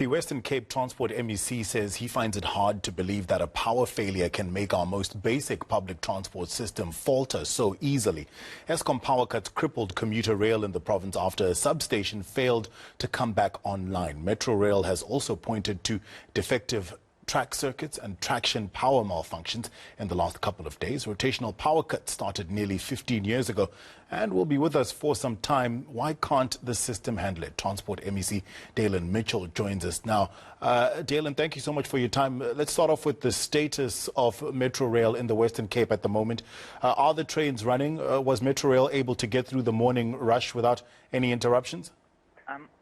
The Western Cape Transport MEC says he finds it hard to believe that a power failure can make our most basic public transport system falter so easily. Eskom power cuts crippled commuter rail in the province after a substation failed to come back online. Metro Rail has also pointed to defective track circuits and traction power malfunctions in the last couple of days. Rotational power cuts started nearly 15 years ago and will be with us for some time. Why can't the system handle it? Transport MEC Daylin Mitchell joins us now. Daylin, thank you so much for your time. Let's start off with the status of Metro Rail in the Western Cape at the moment. Are the trains running? Was Metro Rail able to get through the morning rush without any interruptions?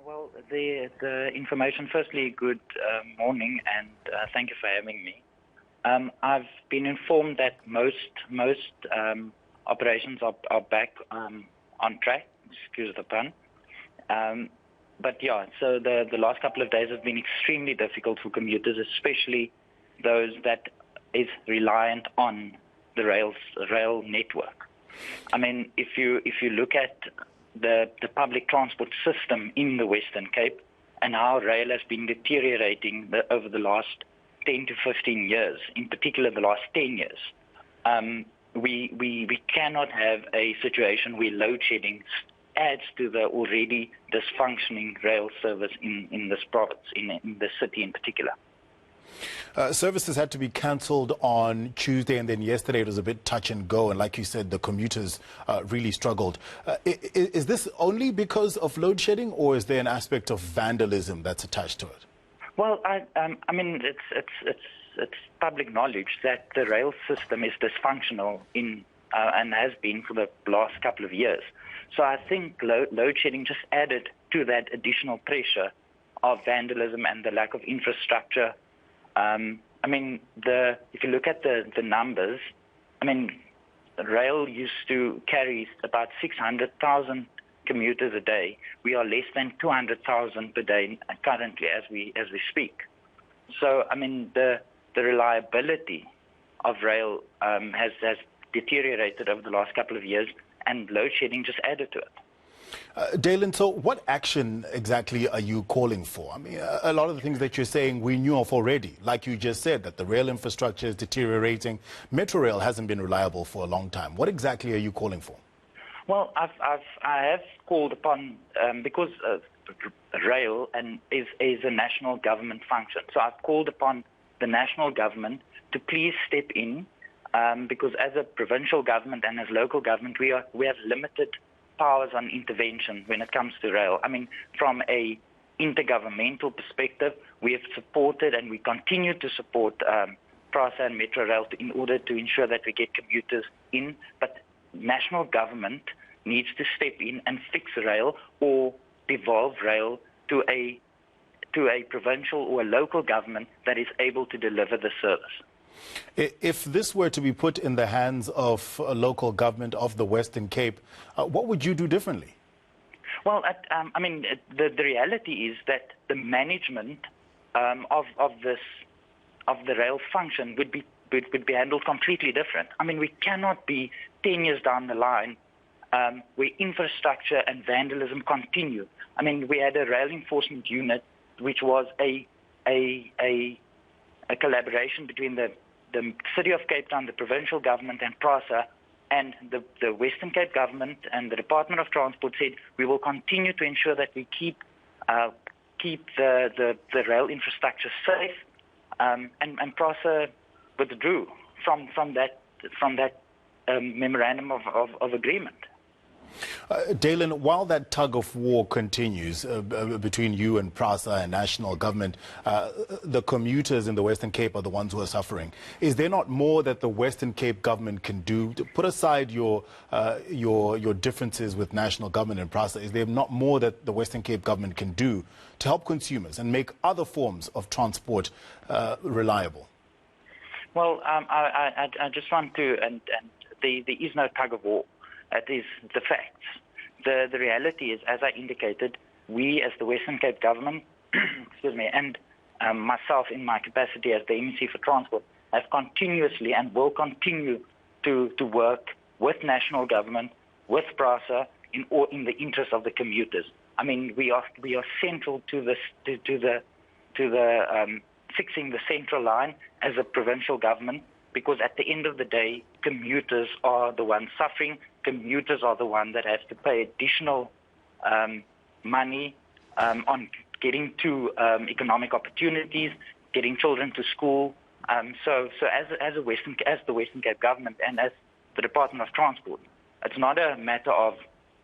Well, the information, firstly, good morning, and thank you for having me. I've been informed that most operations are back on track, excuse the pun. But yeah, so the last couple of days have been extremely difficult for commuters, especially those that is reliant on the rail network. I mean, if you look at the public transport system in the Western Cape and how rail has been deteriorating over the last 10 to 15 years, in particular the last 10 years, we cannot have a situation where load shedding adds to the already dysfunctioning rail service in this province, in the city in particular. Services had to be cancelled on Tuesday, and then yesterday it was a bit touch and go, and like you said, the commuters really struggled. Is this only because of load shedding, or is there an aspect of vandalism that's attached to it? Well, I mean, it's public knowledge that the rail system is dysfunctional and has been for the last couple of years. So I think load shedding just added to that additional pressure of vandalism and the lack of infrastructure. I mean, if you look at the numbers, I mean, rail used to carry about 600,000 commuters a day. We are less than 200,000 per day currently as we speak. So, I mean, the reliability of rail has deteriorated over the last couple of years, and load shedding just added to it. Daylin, so what action exactly are you calling for? I mean, a lot of the things that you're saying we knew of already, like you just said, that the rail infrastructure is deteriorating. Metro Rail hasn't been reliable for a long time. What exactly are you calling for? Well, I have called upon, because rail is a national government function, so I've called upon the national government to please step in, because as a provincial government and as local government, we have limited powers on intervention when it comes to rail. I mean, from a intergovernmental perspective, we have supported and we continue to support PRASA and Metro Rail in order to ensure that we get commuters in. But national government needs to step in and fix rail or devolve rail to a provincial or a local government that is able to deliver the service. If this were to be put in the hands of a local government of the Western Cape, what would you do differently? Well, I mean, the reality is that the management of the rail function would be handled completely different. I mean, we cannot be 10 years down the line where infrastructure and vandalism continue. I mean, we had a rail enforcement unit which was a collaboration between the City of Cape Town, the provincial government and PRASA, and the Western Cape government and the Department of Transport said we will continue to ensure that we keep the rail infrastructure safe, and PRASA withdrew from that memorandum of agreement. Daylin, while that tug of war continues between you and PRASA and national government, the commuters in the Western Cape are the ones who are suffering. Is there not more that the Western Cape government can do to put aside your differences with national government and PRASA? Is there not more that the Western Cape government can do to help consumers and make other forms of transport reliable? Well, I just want to, and there is no tug of war. It is the facts. The reality is, as I indicated, we as the Western Cape government, excuse me, and myself in my capacity as the MEC for Transport, have continuously and will continue to work with national government, with PRASA, in the interest of the commuters. I mean, we are central to the fixing the central line as a provincial government, because at the end of the day, commuters are the ones suffering. Commuters are the ones that have to pay additional money on getting to economic opportunities, getting children to school. So as the Western Cape government and as the Department of Transport, it's not a matter of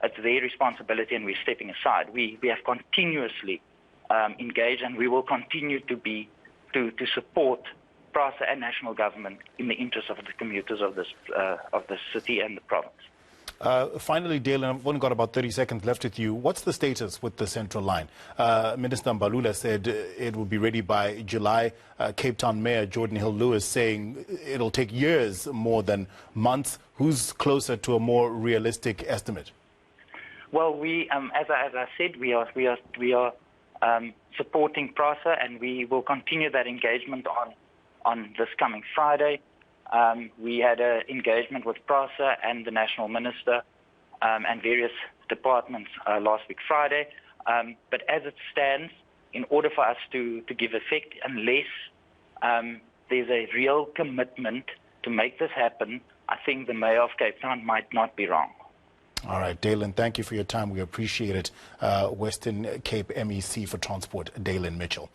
it's their responsibility and we're stepping aside. We have continuously engaged, and we will continue to support PRASA and national government in the interest of the commuters of the city and the province. Finally, Daylin, I've only got about 30 seconds left with you. What's the status with the central line? Minister Mbalula said it will be ready by July. Cape Town Mayor Jordan Hill-Lewis saying it'll take years more than months. Who's closer to a more realistic estimate? Well, we, as I said, we are supporting PRASA, and we will continue that engagement on this coming Friday. We had an engagement with PRASA and the National Minister and various departments last week Friday. But as it stands, in order for us to give effect, unless there's a real commitment to make this happen, I think the Mayor of Cape Town might not be wrong. All right, Daylin, thank you for your time. We appreciate it. Western Cape MEC for Transport, Daylin Mitchell.